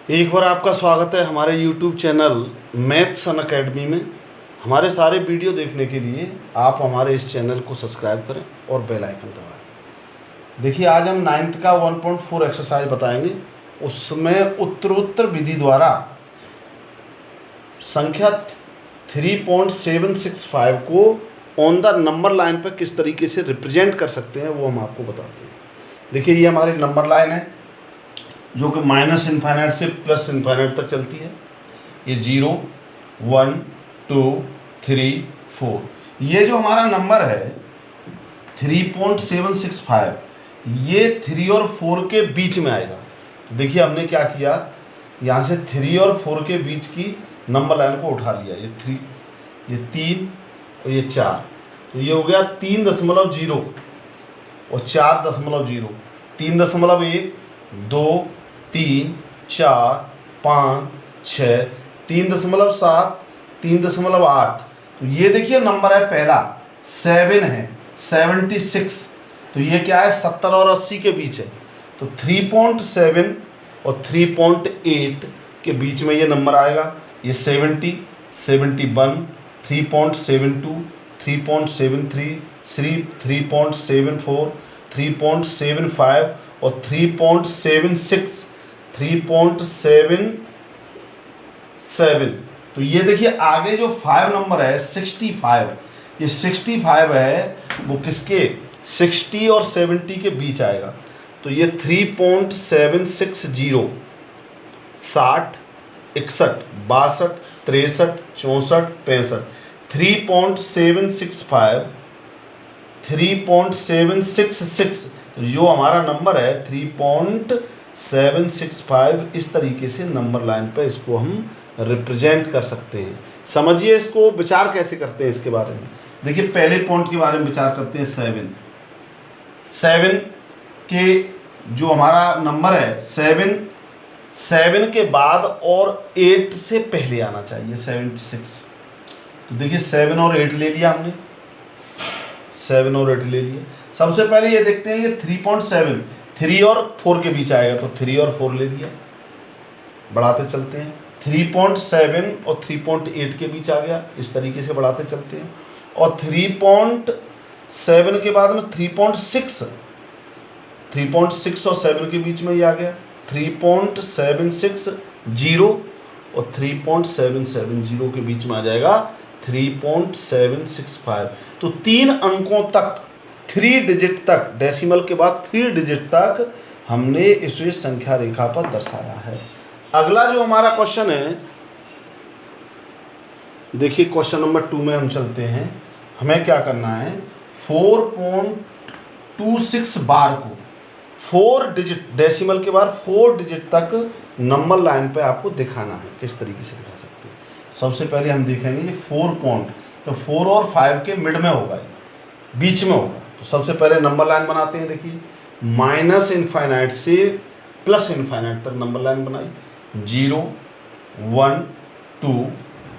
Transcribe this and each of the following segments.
एक बार आपका स्वागत है हमारे YouTube चैनल मैथ्स अनअकैडमी में। हमारे सारे वीडियो देखने के लिए आप हमारे इस चैनल को सब्सक्राइब करें और बेल आइकन दबाएं। देखिए, आज हम 9th का 1.4 एक्सरसाइज बताएंगे। उसमें उत्तरोत्तर विधि द्वारा संख्या 3.765 को ऑन द नंबर लाइन पर किस तरीके से रिप्रेजेंट कर सकते हैं वो हम आपको बताते हैं। देखिए, ये हमारी नंबर लाइन है जो कि माइनस इन्फाइनाइट से प्लस इन्फाइनाइट तक चलती है। ये 0, 1, 2, 3, 4, ये जो हमारा नंबर है 3.765, ये 3 और 4 के बीच में आएगा। तो देखिए, हमने क्या किया, यहाँ से 3 और 4 के बीच की नंबर लाइन को उठा लिया। ये 3, ये 3 और ये 4, तो ये हो गया 3.0 और 4.0, 3.1, 2, 3, 4, 5, 6, 3.7, 3.8। तो ये देखिए नंबर है पहला 7 है, 76। तो ये क्या है, 70 और 80 के बीच है। तो 3.7 और 3.8 के बीच में ये नंबर आएगा। ये 70, 71, 3.72, 3.73, 3.74, 3.75 और 3.76, 3.77। तो ये देखिए आगे जो 5 नंबर है 65, ये 65 है, वो किसके 60 और 70 के बीच आएगा। तो ये 3.760, 60, 61, 62, 63, 64, 65, 3.765, 3.766। जो हमारा नंबर है 3.765, इस तरीके से नंबर लाइन पर इसको हम रिप्रेजेंट कर सकते हैं। समझिए इसको, विचार कैसे करते हैं इसके बारे में। देखिए, पहले पॉइंट के बारे में विचार करते हैं। 7 के जो हमारा नंबर है 7 के बाद और 8 से पहले आना चाहिए 76। तो देखिए 7 और 8 ले लिया हमने, 7 और 8 ले लिए। सबसे पहले ये देखते हैं, ये 3.7 3 और 4 के बीच आएगा, तो 3 और 4 ले लिया। बढ़ाते चलते हैं, 3.7 और 3.8 के बीच आ गया, इस तरीके से बढ़ाते चलते हैं। और 3.7 के बाद में 3.6 और 7 के बीच में ये आ गया, 3.760 और 3.770 के बीच में आ जाएगा 3.765। तो 3 अंकों तक, 3 डिजिट तक, डेसिमल के बाद 3 डिजिट तक हमने इसे संख्या रेखा पर दर्शाया है। अगला जो हमारा क्वेश्चन है, देखिए क्वेश्चन नंबर 2 में हम चलते हैं। हमें क्या करना है, 4.26 बार को 4 डिजिट, डेसिमल के बाद 4 डिजिट तक नंबर लाइन पे आपको दिखाना है। किस तरीके से दिखा सकते हैं, सबसे पहले हम देखेंगे ये 4 पॉइंट, तो 4 और 5 के मिड में होगा, ये बीच में होगा। तो सबसे पहले नंबर लाइन बनाते हैं। देखिए, माइनस इनफाइनाइट से प्लस इनफाइनाइट तक नंबर लाइन बनाई। 0, 1, 2,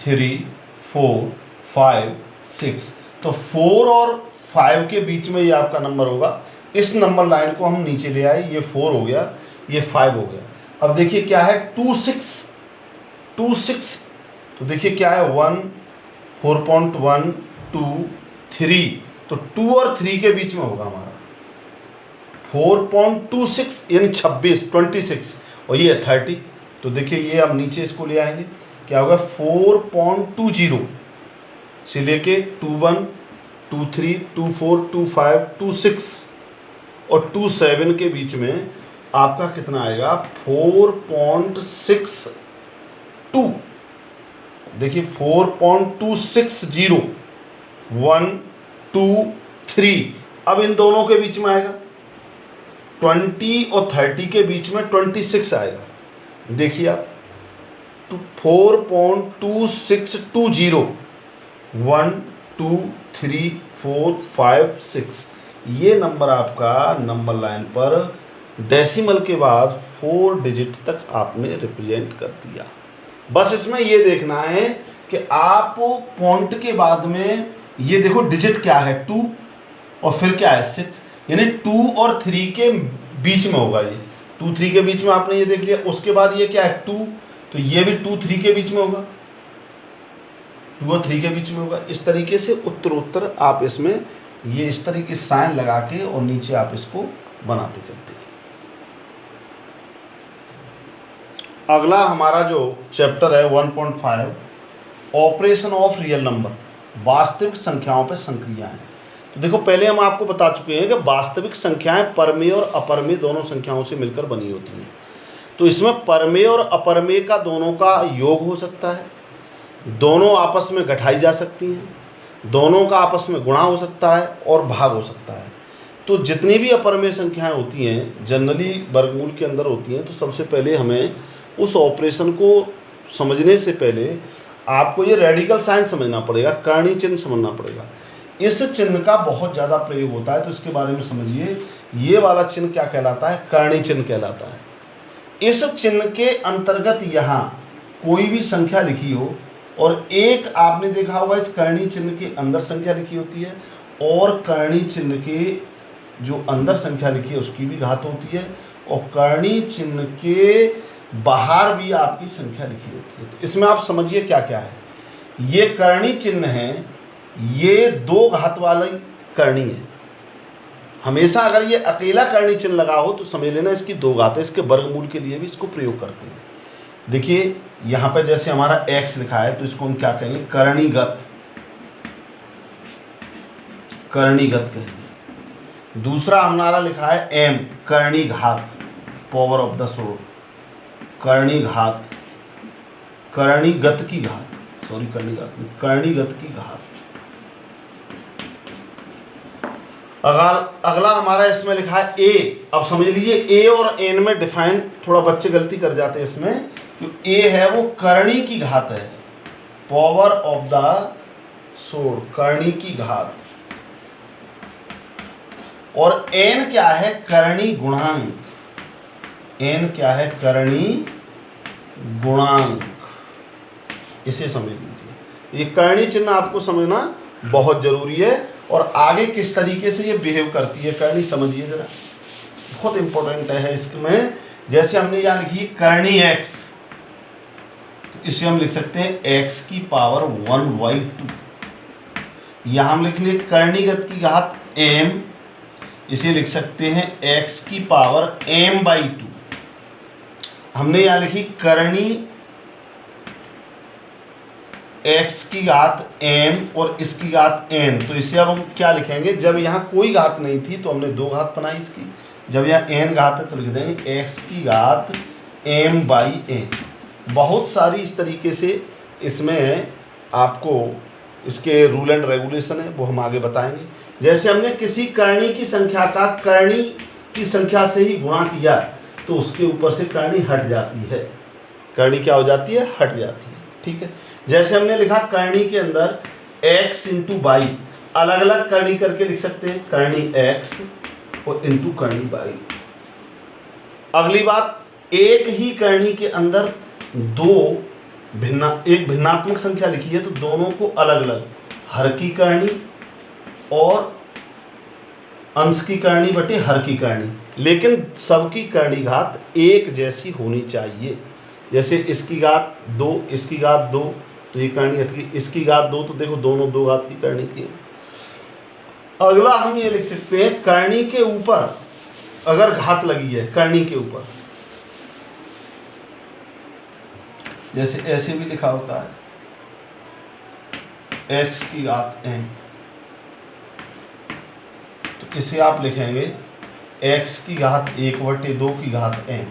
3, 4, 5, 6। तो 4 और 5 के बीच में ये आपका नंबर होगा। इस नंबर लाइन को हम नीचे ले आए, ये 4 हो गया, ये 5 हो गया। अब देखिए क्या है, 26। तो देखिए क्या है, 1, 4.1, 2, 3। तो 2 और 3 के बीच में होगा हमारा 4.26, यानी 26 और ये 30। तो देखिए ये अब नीचे इसको ले आएंगे, क्या होगा 4.20 से लेके 21, 23, 24, 25, 26 और 27 के बीच में आपका कितना आएगा, 4.62। देखिए 4.260, 1, 2, 3। अब इन दोनों के बीच में आएगा 20 और 30 के बीच में 26 आएगा। देखिए आप, 4.2620, 1, 2, 3, 4, 5, 6। ये नंबर आपका नंबर लाइन पर डेसिमल के बाद 4 डिजिट तक आपने रिप्रेजेंट कर दिया। बस इसमें ये देखना है कि आप पॉइंट के बाद में ये देखो डिजिट क्या है, 2 और फिर क्या है 6, यानी 2 और 3 के बीच में होगा ये। 2 3 के बीच में आपने ये देख लिया। उसके बाद ये क्या है 2, तो ये भी 2 3 के बीच में होगा, 2 और 3 के बीच में होगा। इस तरीके से उत्तरोत्तर आप इसमें ये इस तरीके साइन लगा के और नीचे आप इसको बनाते चलते हैं। अगला हमारा जो चैप्टर है 1.5 ऑपरेशन ऑफ रियल नंबर, वास्तविक संख्याओं पे संक्रियाएं। तो देखो पहले हम आपको बता चुके हैं कि वास्तविक संख्याएं परमेय और अपरमेय दोनों संख्याओं से मिलकर बनी होती हैं। तो इसमें परमेय और अपरमेय का दोनों का योग हो सकता है, दोनों आपस में घटाई जा सकती हैं, दोनों का आपस में गुणा हो सकता है और भाग हो सकता है। तो जितनी भी अपरमेय संख्याएं होती हैं जनरली वर्गमूल के अंदर होती हैं। तो सबसे पहले हमें उस ऑपरेशन को समझने से पहले आपको ये रेडिकल साइन समझना पड़ेगा, कर्ण चिन्ह समझना पड़ेगा। इस चिन्ह का बहुत ज़्यादा प्रयोग होता है, तो इसके बारे में समझिए। ये वाला चिन्ह क्या कहलाता है? कर्ण चिन्ह कहलाता है। इस चिन्ह के अंतर्गत यहाँ कोई भी संख्या लिखी हो और एक आपने देखा होगा इस कर्णी चिन्ह के अंदर संख्या लिखी होती है और कर्णी चिन्ह के जो अंदर संख्या लिखी है उसकी भी घात होती है और कर्णी चिन्ह के बाहर भी आपकी संख्या लिखी होती है। तो इसमें आप समझिए क्या क्या है। ये कर्णी चिन्ह है, ये 2 घात वाली कर्णी है। हमेशा अगर ये अकेला कर्णी चिन्ह लगा हो तो समझ लेना इसकी 2 घात है। इसके वर्गमूल के लिए भी इसको प्रयोग करते हैं। देखिए यहाँ पे जैसे हमारा x लिखा है तो इसको हम क्या कहेंगे? कर्णीगत, कर्णीगत कहेंगे। दूसरा हमारा लिखा है m, कर्णीघात, पावर ऑफ द सोर्ड, कर्णीघात, कर्णीगत की घात, सॉरी कर्णीघात नहीं, कर्णीगत की घात। अगला हमारा इसमें लिखा है a। अब समझ लीजिए a और n में डिफाइन थोड़ा बच्चे गलती कर जाते हैं इसमें। जो a है वो कर्णी की घात है, power of the sword, Karni की घात। और n क्या है? कर्णी गुणांक। n क्या है? कर्णी गुणांक। इसे समझ लीजिए। ये कर्णी चिन्ह आपको समझना बहुत जरूरी है और आगे किस तरीके से ये बिहेव करती है कर्णी समझिए जरा, बहुत इंपॉर्टेंट है इसमें। जैसे हमने यहाँ लिखी कर्णी x, तो इसे हम लिख सकते हैं x की पावर 1/2। यहाँ हम लिख लिए कर्णीगत की घात m, इसे लिख सकते हैं x की पावर m/2। हमने यहाँ लिखी कर्णी x की घात m और इसकी घात n, तो इसे अब हम क्या लिखेंगे? जब यहाँ कोई घात नहीं थी तो हमने 2 घात बनाई इसकी, जब यहाँ n घात है तो लिख देंगे x की घात m/n। बहुत सारी इस तरीके से इसमें आपको इसके रूल एंड रेगुलेशन है, वो हम आगे बताएंगे। जैसे हमने किसी कर्णी की संख्या का कर्णी की संख्या से ही गुणा किया तो उसके ऊपर से कर्णी हट जाती है। कर्णी क्या हो जाती है? हट जाती है। ठीक है। जैसे हमने लिखा कर्णी के अंदर x × y, अलग अलग कर्णी करके लिख सकते हैं, कर्णी x और इंटू कर्णी y। अगली बात, एक ही कर्णी के अंदर एक भिन्नात्मक संख्या लिखी है तो दोनों को अलग अलग हर की कर्णी और अंश की कर्णी बटे हर की कर्णी, लेकिन सबकी कर्णी घात एक जैसी होनी चाहिए। जैसे इसकी घात 2, इसकी घात 2, तो ये कर्णी हट की, इसकी घात 2, तो देखो दोनों 2 घात की कर्णी की। अगला हम ये लिख सकते हैं कर्णी के ऊपर अगर घात लगी है, कर्णी के ऊपर, जैसे ऐसे भी लिखा होता है x की घात m, तो इसे आप लिखेंगे x की घात 1/2 की घात m,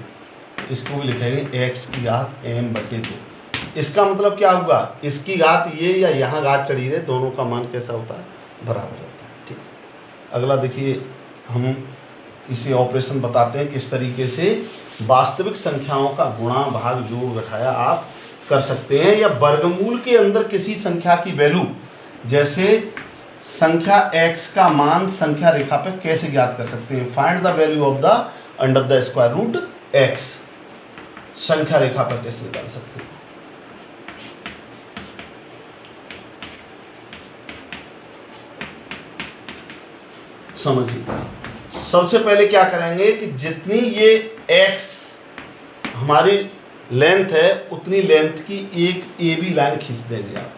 इसको भी लिखेंगे x की घात m/2। इसका मतलब क्या होगा? इसकी घात ये या यहाँ घात चढ़ी रहे, दोनों का मान कैसा होता है? बराबर होता है। ठीक। अगला देखिए, हम इसे ऑपरेशन बताते हैं किस तरीके से वास्तविक संख्याओं का गुणा भाग जोड़ घटाया आप कर सकते हैं, या वर्गमूल के अंदर किसी संख्या की वैल्यू, जैसे संख्या x का मान संख्या रेखा पर कैसे ज्ञात कर सकते हैं? Find the value of the under the square root x, संख्या रेखा पर कैसे निकाल सकते हैं? समझिए, सबसे पहले क्या करेंगे कि जितनी ये x हमारी लेंथ है उतनी लेंथ की एक AB लाइन खींच देंगे आप।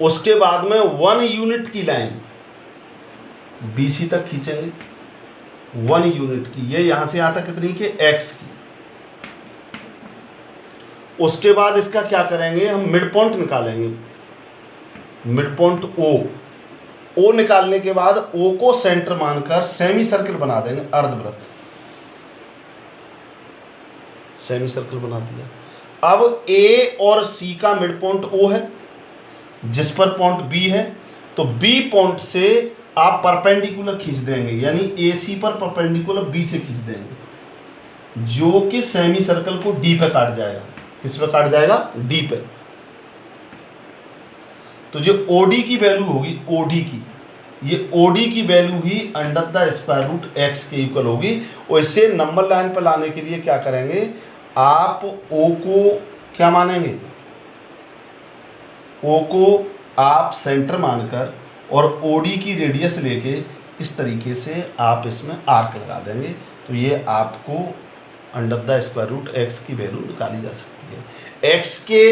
उसके बाद में 1 यूनिट की लाइन BC तक खींचेंगे, 1 यूनिट की, ये यहां से यहां तक कितनी के x की। उसके बाद इसका क्या करेंगे, हम मिड पॉइंट निकालेंगे, मिड पॉइंट O निकालने के बाद O को सेंटर मानकर सेमी सर्कल बना देंगे, अर्धवृत्त, सेमी सर्कल बना दिया। अब A और C का मिड पॉइंट O है, जिस पर पॉइंट B है, तो B पॉइंट से आप परपेंडिकुलर खींच देंगे, यानी AC पर परपेंडिकुलर B से खींच देंगे, जो कि सेमी सर्कल को D पे काट जाएगा। किस पे काट जाएगा, D पे। तो जो OD की वैल्यू होगी, OD की, ये OD की वैल्यू ही under the square root x के इक्वल होगी। और इसे नंबर लाइन पर लाने के लिए क्या करेंगे, आप O को क्या मानेंगे, O को आप सेंटर मानकर और OD की रेडियस लेके इस तरीके से आप इसमें आर्क लगा देंगे, तो ये आपको under the square root x की वैल्यू निकाली जा सकती है। x के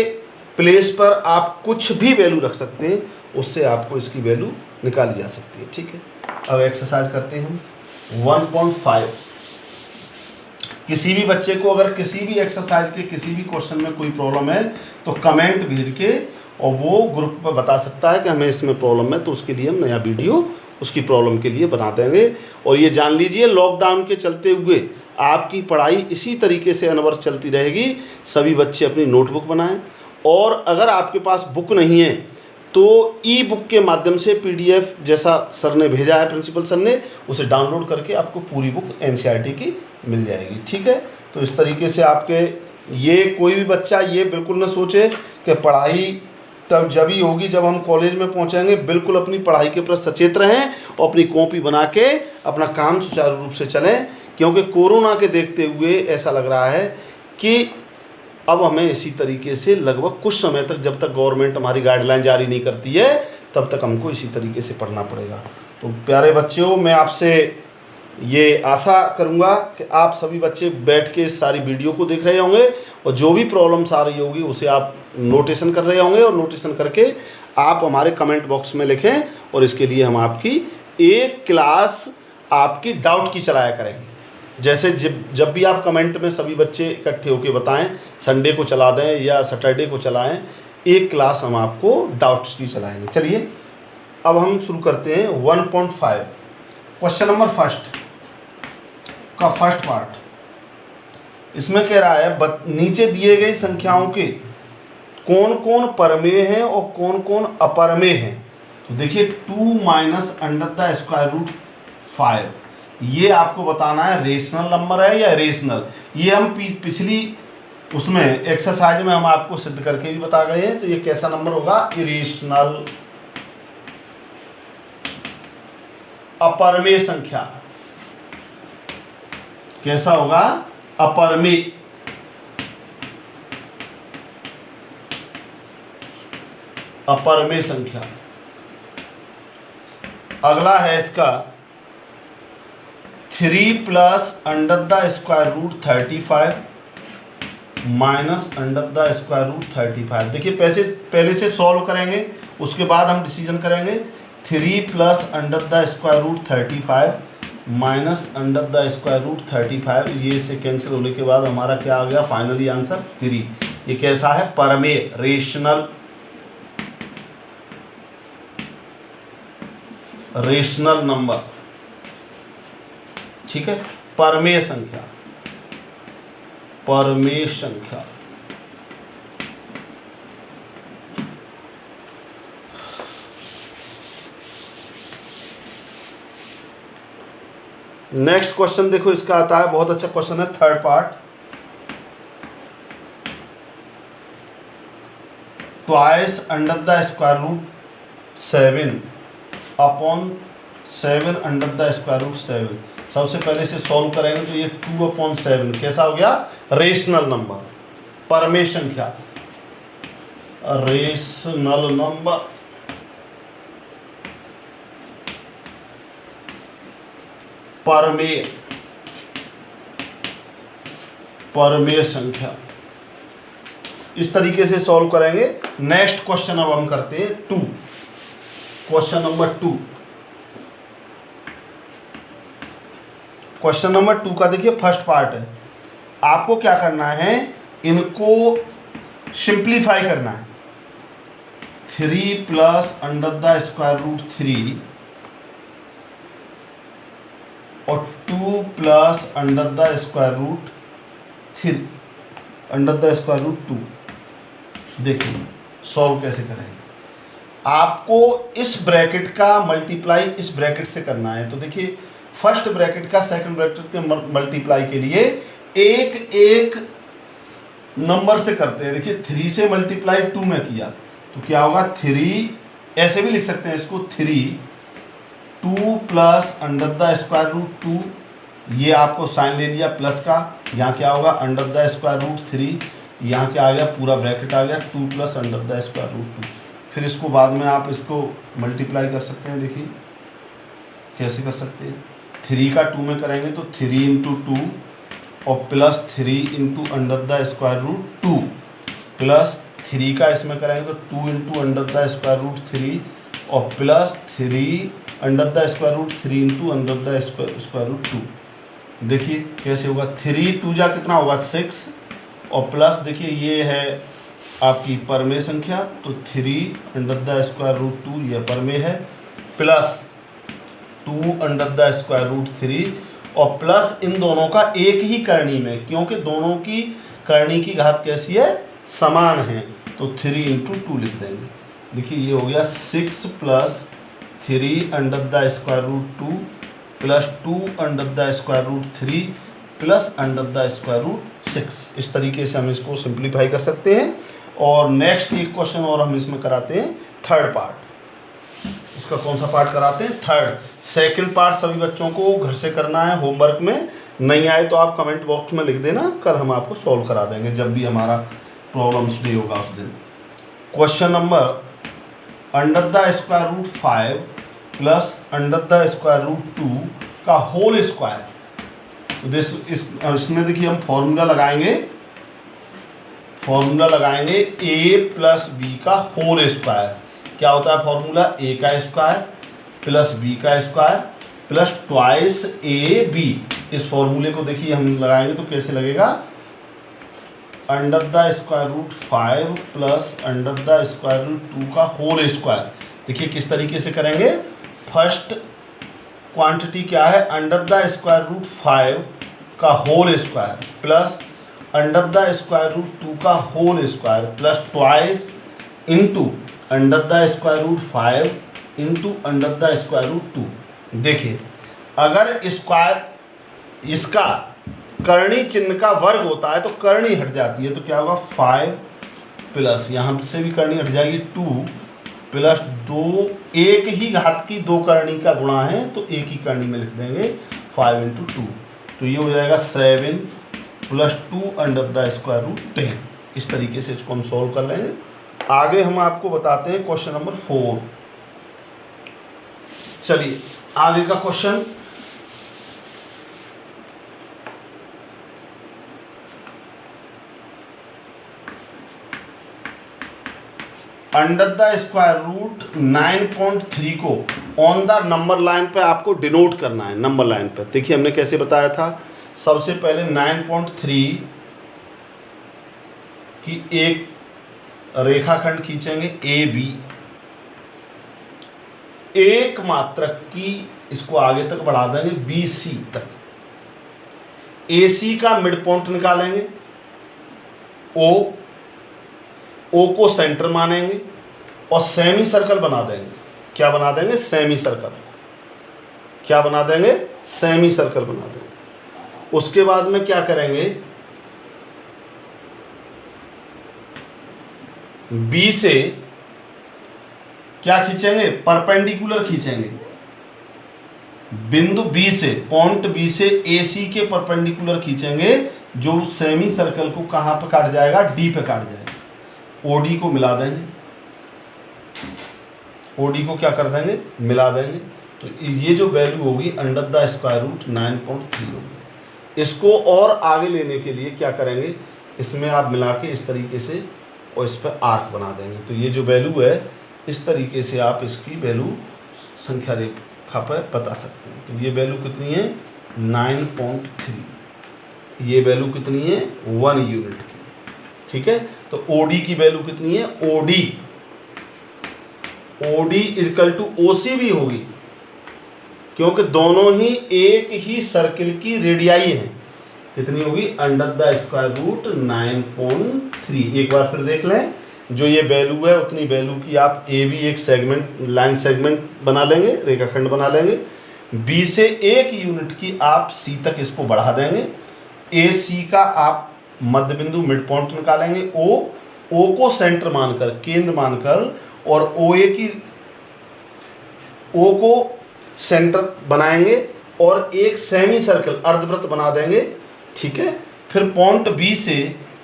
प्लेस पर आप कुछ भी वैल्यू रख सकते हैं, उससे आपको इसकी वैल्यू निकाली जा सकती है। ठीक है, अब एक्सरसाइज करते हैं हम 1.5। किसी भी बच्चे को अगर किसी भी एक्सरसाइज के किसी भी क्वेश्चन में कोई प्रॉब्लम है तो कमेंट भेज के और वो ग्रुप पर बता सकता है कि हमें इसमें प्रॉब्लम है, तो उसके लिए हम नया वीडियो उसकी प्रॉब्लम के लिए बना देंगे। और ये जान लीजिए, लॉकडाउन के चलते हुए आपकी पढ़ाई इसी तरीके से अनवरत चलती रहेगी। सभी बच्चे अपनी नोटबुक बनाएं, और अगर आपके पास बुक नहीं है तो ई बुक के माध्यम से PDF जैसा सर ने भेजा है, प्रिंसिपल सर ने, उसे डाउनलोड करके आपको पूरी बुक NCERT की मिल जाएगी। ठीक है, तो इस तरीके से आपके ये कोई भी बच्चा ये बिल्कुल ना सोचे कि पढ़ाई तब जब ही होगी जब हम कॉलेज में पहुंचेंगे। बिल्कुल अपनी पढ़ाई के प्रति सचेत रहें और अपनी कॉपी बना के अपना काम सुचारू रूप से चलें, क्योंकि कोरोना के देखते हुए ऐसा लग रहा है कि अब हमें इसी तरीके से लगभग कुछ समय तक, जब तक गवर्नमेंट हमारी गाइडलाइन जारी नहीं करती है, तब तक हमको इसी तरीके से पढ़ना पड़ेगा। तो प्यारे बच्चों, मैं आपसे ये आशा करूंगा कि आप सभी बच्चे बैठ के इस सारी वीडियो को देख रहे होंगे और जो भी प्रॉब्लम्स आ रही होगी उसे आप नोटेशन कर रहे होंगे, और नोटेशन करके आप हमारे कमेंट बॉक्स में लिखें, और इसके लिए हम आपकी एक क्लास आपकी डाउट की चलाया करेंगे। जैसे जब भी आप कमेंट में सभी बच्चे इकट्ठे होकर बताएं, संडे को चला दें या सैटरडे को चलाएं, एक क्लास हम आपको डाउट्स की चलाएंगे। चलिए अब हम शुरू करते हैं 1.5 क्वेश्चन नंबर फर्स्ट का फर्स्ट पार्ट। इसमें कह रहा है नीचे दिए गई संख्याओं के कौन कौन परमेय हैं और कौन कौन अपरमेय हैं। तो देखिए 2 minus under the square root 5, ये आपको बताना है रेशनल नंबर है या इरेशनल। ये हम पिछली उसमें एक्सरसाइज में हम आपको सिद्ध करके भी बता गए हैं। तो ये कैसा नंबर होगा, इरेशनल अपरमेय संख्या। कैसा होगा, अपरमेय। अपरमेय संख्या। अगला है इसका 3 plus under the square root 35 minus under the square root 35। देखिए पहले से सॉल्व करेंगे, उसके बाद हम डिसीजन करेंगे। 3 plus under the square root 35 minus under the square root 35, ये से कैंसिल होने के बाद हमारा क्या आ गया फाइनली आंसर 3। ये कैसा है, परमेय, रेशनल नंबर। ठीक है, परमेय संख्या, परमेय संख्या। नेक्स्ट क्वेश्चन देखो, इसका आता है, बहुत अच्छा क्वेश्चन है, third part. Twice under the square root 7 upon 7 under the square root 7। सबसे पहले से सॉल्व करेंगे तो ये 2/7 कैसा हो गया, रेशनल नंबर, परमेय संख्या, रेशनल नंबर। परमेय संख्या। इस तरीके से सॉल्व करेंगे। नेक्स्ट क्वेश्चन अब हम करते हैं 2, क्वेश्चन नंबर 2। क्वेश्चन नंबर 2 का देखिए फर्स्ट पार्ट है। आपको क्या करना है, इनको सिंप्लीफाई करना है। 3 plus under the square root 3 और 2 plus under the square root 3 under the square root 2। देखिए सॉल्व कैसे करेंगे। आपको इस ब्रैकेट का मल्टीप्लाई इस ब्रैकेट से करना है। तो देखिए फर्स्ट ब्रैकेट का सेकंड ब्रैकेट के मल्टीप्लाई के लिए एक एक नंबर से करते हैं। देखिए 3 से मल्टीप्लाई 2 में किया तो क्या होगा, 3, ऐसे भी लिख सकते हैं इसको, 3 2 plus under the square root 2, ये आपको साइन ले लिया प्लस का, यहाँ क्या होगा अंडर द स्क्वायर रूट 3, यहाँ क्या आ गया पूरा ब्रैकेट आ गया 2 plus under the square root 2। फिर इसको बाद में आप इसको मल्टीप्लाई कर सकते हैं। देखिए कैसे कर सकते हैं, 3 का 2 में करेंगे तो 3 इंटू 2 और plus 3 into under the square root 2 plus 3 का इसमें करेंगे तो 2 into under the square root 3 और plus 3 under the square root 3 into under the square root 2। देखिए कैसे होगा, 3 2 जा कितना होगा 6 और प्लस देखिए ये है आपकी परमेय संख्या तो 3 अंडर द स्क्वायर रूट 2 ये परमेय है, plus 2 under the square root 3 और प्लस इन दोनों का एक ही करनी में, क्योंकि दोनों की करनी की घात कैसी है, समान है, तो 3 इंटू 2 लिख देंगे। देखिए ये हो गया 6 plus 3 under the square root 2 plus 2 under the square root 3 plus under the square root 6। इस तरीके से हम इसको सिंप्लीफाई कर सकते हैं। और नेक्स्ट एक क्वेश्चन और हम इसमें कराते हैं थर्ड पार्ट। इसका कौन सा पार्ट कराते हैं, थर्ड। सेकंड पार्ट सभी बच्चों को घर से करना है होमवर्क में, नहीं आए तो आप कमेंट बॉक्स में लिख देना, कल हम आपको सॉल्व करा देंगे जब भी हमारा प्रॉब्लम्स डे होगा उस दिन। Question number under the square root 5 plus under the square root 2 का होल स्क्वायर। इसमें देखिए हम फॉर्मूला लगाएंगे a प्लस बी का होल स्क्वायर। क्या होता है फॉर्मूला, a का स्क्वायर प्लस b का स्क्वायर प्लस ट्वाइस ab। इस फॉर्मूले को देखिए हम लगाएंगे तो कैसे लगेगा, under the square root 5 plus under the square root 2 का होल स्क्वायर। देखिए किस तरीके से करेंगे, फर्स्ट क्वांटिटी क्या है, अंडर द स्क्वायर रूट 5 का whole square plus under the square root 2 का whole square plus twice into under the square root 5 into under the square root 2। देखिए अगर स्क्वायर इसका करनी चिन्ह का वर्ग होता है तो करनी हट जाती है, तो क्या होगा 5 प्लस यहाँ से भी करनी हट जाएगी 2 प्लस 2, एक ही घात की दो करनी का गुणा है तो एक ही करनी में लिख देंगे 5 इंटू 2, तो ये हो जाएगा 7 plus 2 under the square root 10। इस तरीके से इसको हम सॉल्व कर लेंगे। आगे हम आपको बताते हैं क्वेश्चन नंबर 4। चलिए आगे का question, under the square root 9.3 को ऑन द नंबर लाइन पे आपको डिनोट करना है। नंबर लाइन पे देखिए हमने कैसे बताया था, सबसे पहले 9.3 की एक रेखाखंड खींचेंगे ए बी, एक मात्रक की इसको आगे तक बढ़ा देंगे बी सी तक, ए सी का मिड पॉइंट निकालेंगे, ओ को सेंटर मानेंगे और सेमी सर्कल बना देंगे। क्या बना देंगे, सेमी सर्कल। क्या बना देंगे, सेमी सर्कल बना देंगे। उसके बाद में क्या करेंगे, बी से क्या खींचेंगे, परपेंडिकुलर खींचेंगे। बिंदु बी से, पॉइंट बी से ए सी के परपेंडिकुलर खींचेंगे, जो सेमी सर्कल को कहाँ पे काट जाएगा, डी पे काट जाएगा। ओडी को मिला देंगे, ओडी को क्या कर देंगे, मिला देंगे। तो ये जो वैल्यू होगी अंडर द स्क्वायर रूट 9.3 होगी। इसको और आगे लेने के लिए क्या करेंगे, इसमें आप मिला के इस तरीके से और इस पर आर्क बना देंगे। तो ये जो वैल्यू है इस तरीके से आप इसकी वैल्यू संख्या रेखा पर बता सकते हैं। तो ये वैल्यू कितनी है 9.3, ये वैल्यू कितनी है 1 यूनिट की। ठीक है, तो ओडी की वैल्यू कितनी है, ओडी इक्वल टू ओसी भी होगी, क्योंकि दोनों ही एक ही सर्किल की रेडियाई हैं। कितनी होगी अंडर द स्क्वायर रूट 9.3। एक बार फिर देख लें, जो ये वैल्यू है उतनी वैल्यू की आप ए भी एक सेगमेंट लाइन सेगमेंट बना लेंगे, रेखाखंड बना लेंगे। बी से 1 यूनिट की आप सी तक इसको बढ़ा देंगे। ए सी का आप मध्य बिंदु मिड पॉइंट निकालेंगे, ओ को सेंटर मानकर, केंद्र मानकर, और ओ को सेंटर बनाएंगे और एक सेमी सर्कल अर्धवृत्त बना देंगे। ठीक है, फिर पॉइंट बी से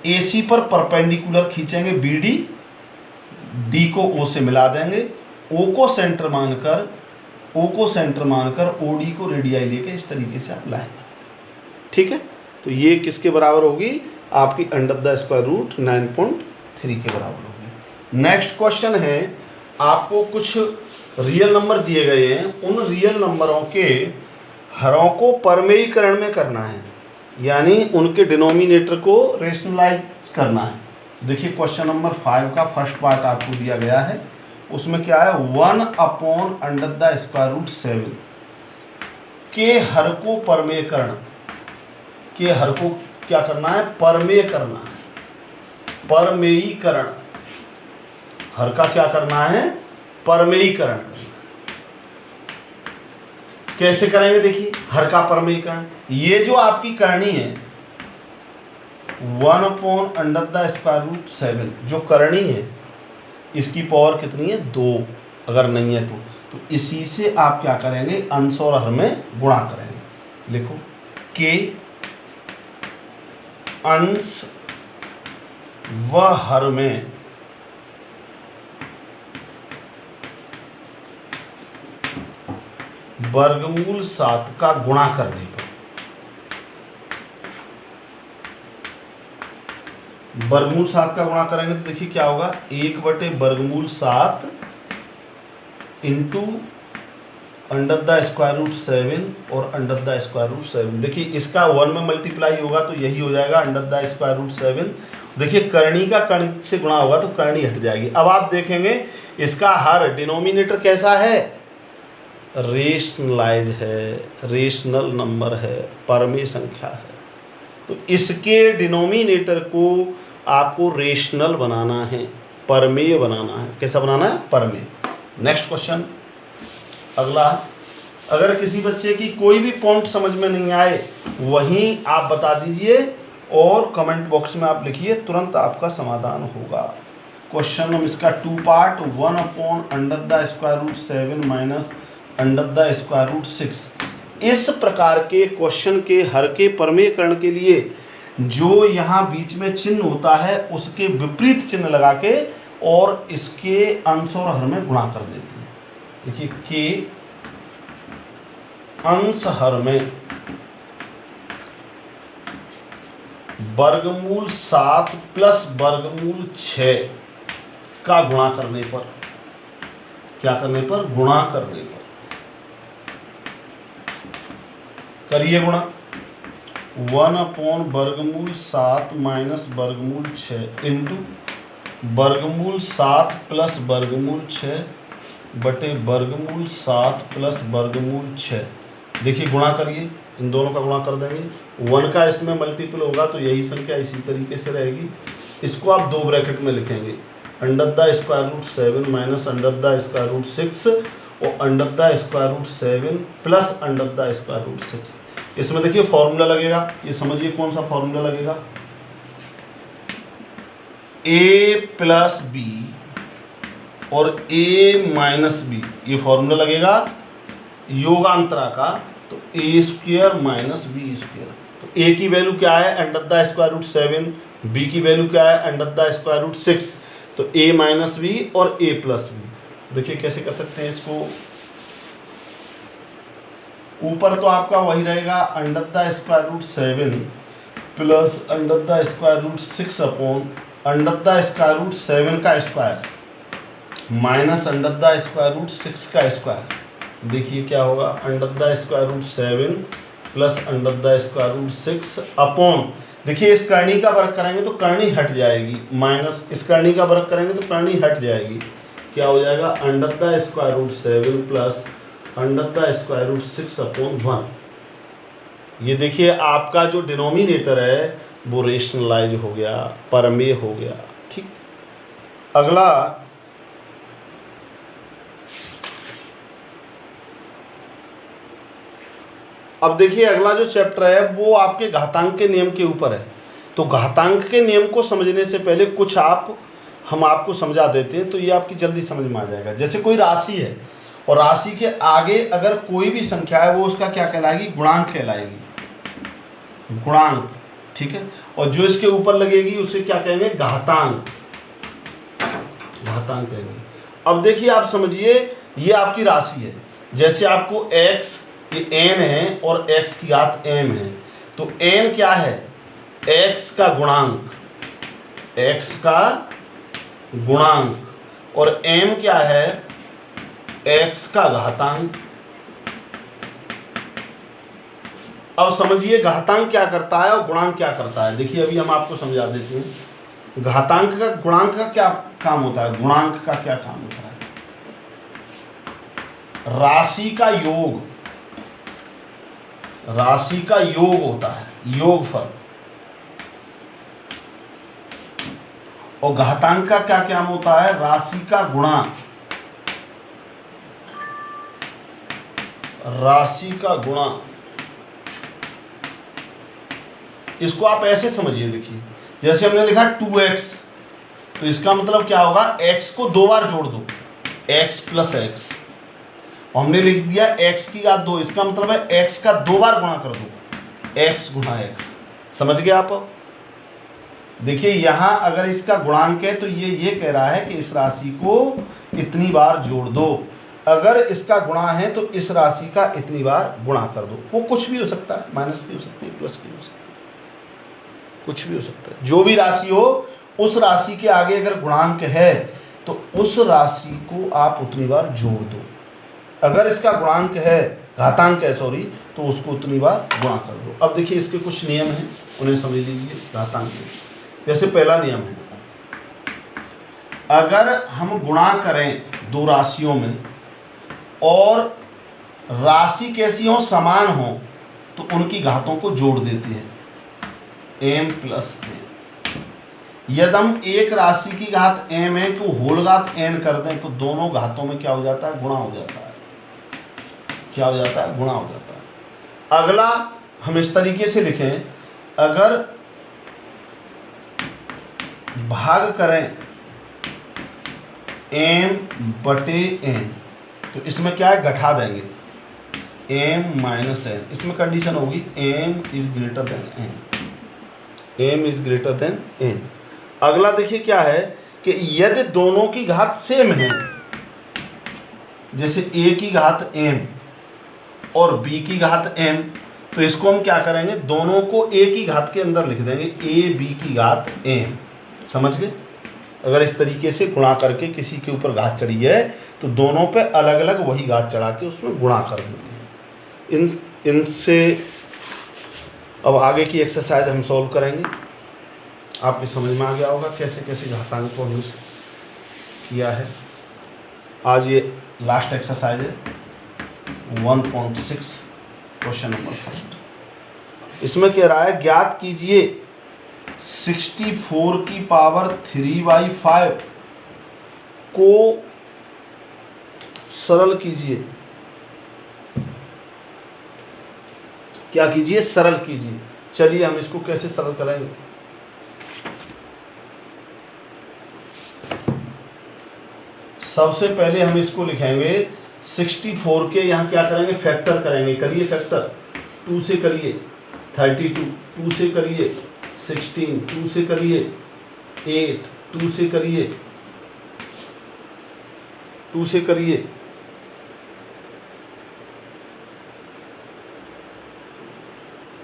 ए सी पर परपेंडिकुलर खींचेंगे BD, डी को ओ से मिला देंगे, ओ को सेंटर मानकर OD को रेडियाई लेके इस तरीके से आप लाएंगे। ठीक है, तो ये किसके बराबर होगी, आपकी अंडर द स्क्वायर रूट 9.3 के बराबर होगी। नेक्स्ट क्वेश्चन है, आपको कुछ रियल नंबर दिए गए हैं, उन रियल नंबरों के हरों को परमेयीकरण में करना है, यानी उनके डिनोमिनेटर को रेशनलाइज करना है। देखिए क्वेश्चन नंबर 5 का फर्स्ट पार्ट आपको दिया गया है, उसमें क्या है 1 अंडर द स्क्वायर रूट 7 के हर को परमेयीकरण, के हर को क्या करना है, परमेय करना है, परमेयीकरण, हर का क्या करना है, परमेयीकरण करना है। कैसे करेंगे, देखिए हर का परमेयीकरण, ये जो आपकी करनी है 1 अंडर द स्क्वायर रूट 7 जो करनी है, इसकी पावर कितनी है 2, अगर नहीं है तो इसी से आप क्या करेंगे, अंश और हर में गुणा करेंगे। लिखो के अंश व हर में वर्गमूल 7 का गुणा करने पर, वर्गमूल 7 का गुणा करेंगे तो देखिए क्या होगा, 1/वर्गमूल 7 into under the square root 7 और अंडर द स्क्वायर रूट 7। देखिए इसका 1 में मल्टीप्लाई होगा तो यही हो जाएगा अंडर द स्क्वायर रूट 7। देखिए करनी का कर्ण से गुणा होगा तो करनी हट जाएगी। अब आप देखेंगे इसका हर डिनोमिनेटर कैसा है, रेशनलाइज है, रेशनल नंबर है, परमेय संख्या है। तो इसके डिनोमिनेटर को आपको रेशनल बनाना है, परमेय बनाना है। कैसा बनाना है, परमेय। नेक्स्ट क्वेश्चन अगला, अगर किसी बच्चे की कोई भी पॉइंट समझ में नहीं आए वहीं आप बता दीजिए और कमेंट बॉक्स में आप लिखिए, तुरंत आपका समाधान होगा। क्वेश्चन इसका 2 part, 1 under the square root 7 minus under the square root 6। इस प्रकार के क्वेश्चन के हर के परमेयीकरण के लिए जो यहाँ बीच में चिन्ह होता है उसके विपरीत चिन्ह लगा के और इसके अंश और हर में गुणा कर देते हैं। देखिए के अंश हर में वर्गमूल 7 प्लस वर्गमूल 6 का गुणा करने पर, क्या करने पर, गुणा करने पर, करिए गुणा 1 वर्गमूल 7 माइनस वर्गमूल 6 इंटू वर्गमूल 7 प्लस वर्गमूल 6 बटे वर्गमूल 7 प्लस वर्गमूल 6। देखिए गुणा करिए, इन दोनों का गुणा कर देंगे, 1 का इसमें मल्टीपल होगा तो यही संख्या इसी तरीके से रहेगी। इसको आप 2 ब्रैकेट में लिखेंगे, under the square root 7 minus under the square root 6 और under the square root 7 plus under the square root 6। इसमें देखिए फॉर्मूला लगेगा, ये समझिए कौन सा फॉर्मूला लगेगा, a प्लस बी और a माइनस बी, ये फॉर्मूला लगेगा योगांतरा का, तो a square minus b square. तो a की वैल्यू क्या है, under the square root 7, b की वैल्यू क्या है, अंडर द स्क्वायर रूट 6, तो a माइनस बी और a प्लस बी। देखिए कैसे कर सकते हैं इसको, ऊपर तो आपका वही रहेगा √7 प्लस √6 अपॉन √7 का स्क्वायर माइनस √6 का स्क्वायर। देखिए क्या होगा, √7 प्लस √6 अपॉन, देखिए इस करनी का वर्ग करेंगे तो करनी हट जाएगी, माइनस इस करनी का वर्ग करेंगे तो करनी हट जाएगी। क्या हो जाएगा, √7 प्लस √6 अपॉन 1। ये देखिए आपका जो डिनोमिनेटर है वो रेशनलाइज हो गया, परमेय हो गया। ठीक, अगला अब देखिए अगला जो चैप्टर है वो आपके घातांक के नियम के ऊपर है। तो घातांक के नियम को समझने से पहले कुछ हम आपको समझा देते हैं तो ये आपकी जल्दी समझ में आ जाएगा। जैसे कोई राशि है और राशि के आगे अगर कोई भी संख्या है वो उसका क्या कहलाएगी, गुणांक कहलाएगी, गुणांक। ठीक है, और जो इसके ऊपर लगेगी उसे क्या कहेंगे, घातांक, घातांक कहेंगे। अब देखिए आप समझिए ये आपकी राशि है, जैसे आपको x ये n है और x की घात m है, तो n क्या है, x का गुणांक, x का गुणांक, और m क्या है, x का घातांक। अब समझिए घातांक क्या करता है और गुणांक क्या करता है। देखिए अभी हम आपको समझा देते हैं घातांक का, गुणांक का क्या काम होता है, गुणांक का क्या काम होता है, राशि का योग, राशि का योग होता है, योगफल। और घातांक का क्या काम होता है, राशि का गुणा, राशि का गुणा। इसको आप ऐसे समझिए, देखिए जैसे हमने लिखा 2x, तो इसका मतलब क्या होगा, x को 2 बार जोड़ दो, x प्लस x। हमने लिख दिया x की घात 2, इसका मतलब है x का 2 बार गुणा कर दो, x गुणा x। समझ गए आप। देखिए यहां अगर इसका गुणांक है तो ये कह रहा है कि इस राशि को इतनी बार जोड़ दो, अगर इसका गुणा है तो इस राशि का इतनी बार गुणा कर दो। वो कुछ भी हो सकता है, माइनस की हो सकती है, प्लस की हो सकती है, कुछ भी हो सकता है, जो भी राशि हो उस राशि के आगे अगर गुणांक है तो उस राशि को आप उतनी बार जोड़ दो। अगर इसका गुणांक है, घातांक है सॉरी, तो उसको उतनी बार गुणा कर दो। अब देखिए इसके कुछ नियम हैं, उन्हें समझ लीजिए घातांक के। जैसे पहला नियम है, अगर हम गुणा करें दो राशियों में और राशि कैसी हो, समान हो, तो उनकी घातों को जोड़ देते हैं, m प्लस n। यदि हम एक राशि की घात m है तो होल घात n कर दें तो दोनों घातों में क्या हो जाता है, गुणा हो जाता है। क्या हो जाता है, गुणा हो जाता है। अगला हम इस तरीके से लिखें, अगर भाग करें m बटे n, तो इसमें क्या है, घटा देंगे m माइनस n। इसमें कंडीशन होगी m is greater than n, m is greater than n। अगला देखिए क्या है कि यदि दोनों की घात सेम है, जैसे a की घात m और b की घात m, तो इसको हम क्या करेंगे, दोनों को a की घात के अंदर लिख देंगे, a b की घात m। समझ गए। अगर इस तरीके से गुणा करके किसी के ऊपर घात चढ़ी है तो दोनों पे अलग अलग वही घात चढ़ा के उसमें गुणा कर देते हैं। इनसे अब आगे की एक्सरसाइज हम सॉल्व करेंगे। आपकी समझ में आ गया होगा कैसे कैसे घातांक को हमने किया है। आज ये लास्ट एक्सरसाइज है 1.6, क्वेश्चन नंबर फर्स्ट। इसमें कह रहा है ज्ञात कीजिए 64 की पावर 3/5 को सरल कीजिए। क्या कीजिए, सरल कीजिए। चलिए हम इसको कैसे सरल करेंगे। सबसे पहले हम इसको लिखेंगे 64 के, यहाँ क्या करेंगे, फैक्टर करेंगे। करिए फैक्टर, 2 से करिए 32, 2 से करिए 16, 2 से करिए 8, 2 से करिए 2 से करिए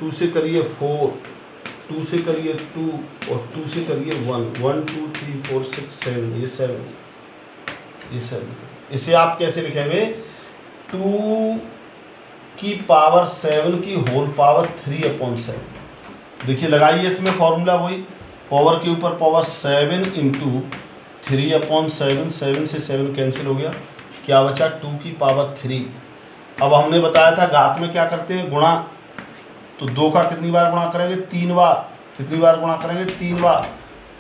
2 से करिए 4, 2 से करिए 2 और 2 से करिए 1, 1 2 3 4 6 7, ये 7। इसे आप कैसे लिखेंगे? 2 की पावर 7 की होल पावर 3/7। देखिए लगाइए इसमें फॉर्मूला वही, पावर के ऊपर पावर 7 इंटू 3/7, 7 से 7 कैंसिल हो गया, क्या बचा? 2 की पावर 3। अब हमने बताया था घात में क्या करते हैं? गुणा। तो 2 का कितनी बार गुणा करेंगे? 3 बार। कितनी बार गुणा करेंगे? 3 बार।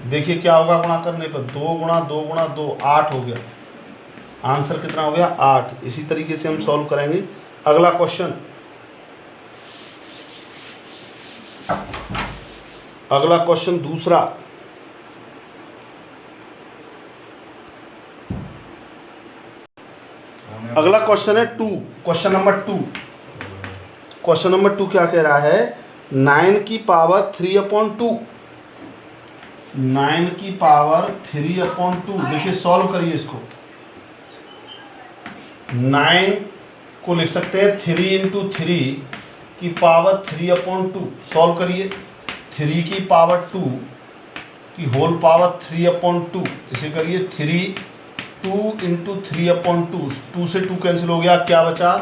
देखिए क्या होगा गुणा करने पर? 2 गुणा 2 गुणा 2, 8 हो गया। आंसर कितना हो गया? 8। इसी तरीके से हम सॉल्व करेंगे अगला क्वेश्चन। अगला क्वेश्चन दूसरा, अगला क्वेश्चन है 2, क्वेश्चन नंबर 2। क्वेश्चन नंबर 2 क्या कह रहा है? 9 की पावर 3/2, 9 की पावर 3/2। देखिए सॉल्व करिए इसको। 9 को लिख सकते हैं 3 इंटू 3 की पावर 3/2। सॉल्व करिए। 3 की पावर 2 की होल पावर 3/2, इसे करिए 3, 2 इंटू 3/2, 2 से 2 कैंसिल हो गया, क्या बचा?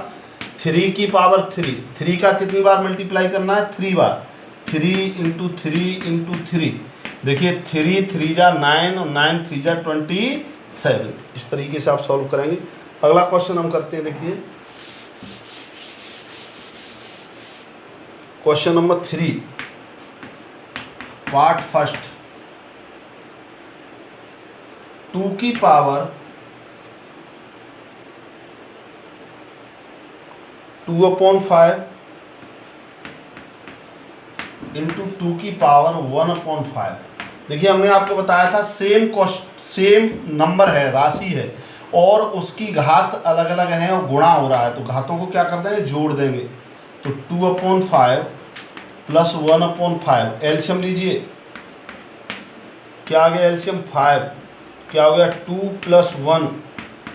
3 की पावर 3। 3 का कितनी बार मल्टीप्लाई करना है? 3 बार। 3 इंटू 3 इंटू 3। देखिए 3 3 जा 9 और 9 3 जा 27। इस तरीके से आप सॉल्व करेंगे। अगला क्वेश्चन हम करते हैं। देखिए क्वेश्चन नंबर 3, पार्ट फर्स्ट। 2 की पावर 2/5 इंटू 2 की पावर 1/5। देखिए हमने आपको बताया था सेम नंबर है, राशि है, और उसकी घात अलग अलग है और गुणा हो रहा है, तो घातों को क्या कर देंगे? जोड़ देंगे। तो 2/5 प्लस 1/5, एलसीएम लीजिए। क्या आ गया एलसीएम? 5। क्या हो गया? 2 प्लस 1,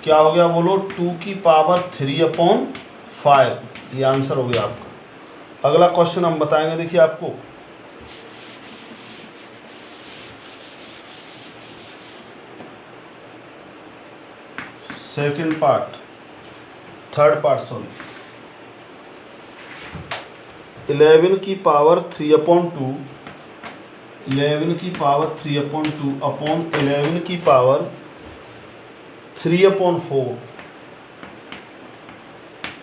क्या हो गया बोलो? 2 की पावर 3/5। ये आंसर हो गया आपका। अगला क्वेश्चन हम बताएंगे। देखिए आपको थर्ड पार्ट सॉरी। 11 की पावर 3/2, 11 की पावर 3/2 अपॉन 11 की पावर 3/4।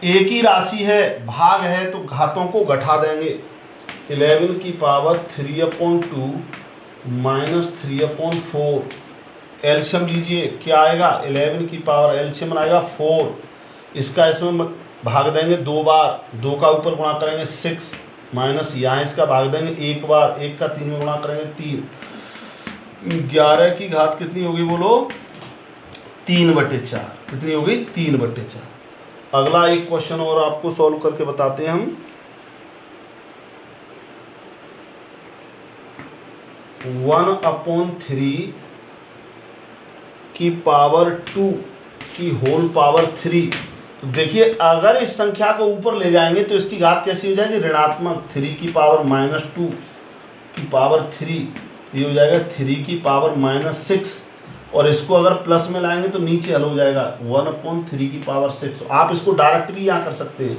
एक ही राशि है, भाग है, तो घातों को घटा देंगे। 11 की पावर 3/2 माइनस 3/4, एलसीएम लीजिए। क्या आएगा? 11 की पावर एलसीएम आएगा 4। इसका इसमें भाग देंगे 2 बार, 2 का ऊपर गुणा करेंगे 6, माइनस यहाँ इसका भाग देंगे 1 बार, 1 का 3 में गुणा करेंगे 3। 11 की घात कितनी होगी बोलो? 3/4। कितनी होगी? 3/4। अगला एक क्वेश्चन और आपको सॉल्व करके बताते हैं हम। 1/3 की पावर 2 की होल पावर 3। तो देखिए अगर इस संख्या को ऊपर ले जाएंगे तो इसकी घात कैसी हो जाएगी? ऋणात्मक। 3 की पावर -2 की पावर 3, ये हो जाएगा 3 की पावर -6, और इसको अगर प्लस में लाएंगे तो नीचे हल हो जाएगा 1/3 की पावर 6। आप इसको डायरेक्ट भी यहाँ कर सकते हैं।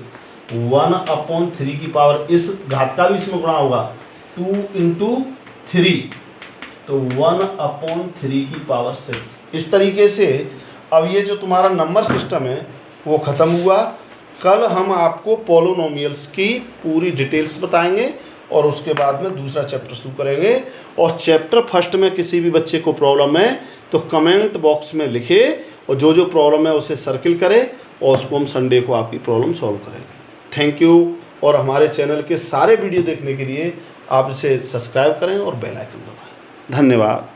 1/3 की पावर, इस घात का भी इसमें गुणा होगा, 2 इंटू 3, तो 1/3 की पावर 6। इस तरीके से अब ये जो तुम्हारा नंबर सिस्टम है वो ख़त्म हुआ। कल हम आपको पॉलिनोमियल्स की पूरी डिटेल्स बताएंगे और उसके बाद में दूसरा चैप्टर शुरू करेंगे। और चैप्टर फर्स्ट में किसी भी बच्चे को प्रॉब्लम है तो कमेंट बॉक्स में लिखे और जो जो प्रॉब्लम है उसे सर्किल करें और उसको हम संडे को आपकी प्रॉब्लम सॉल्व करेंगे। Thank you. और हमारे चैनल के सारे वीडियो देखने के लिए आप इसे सब्सक्राइब करें और बेल आइकन दबाएं। धन्यवाद।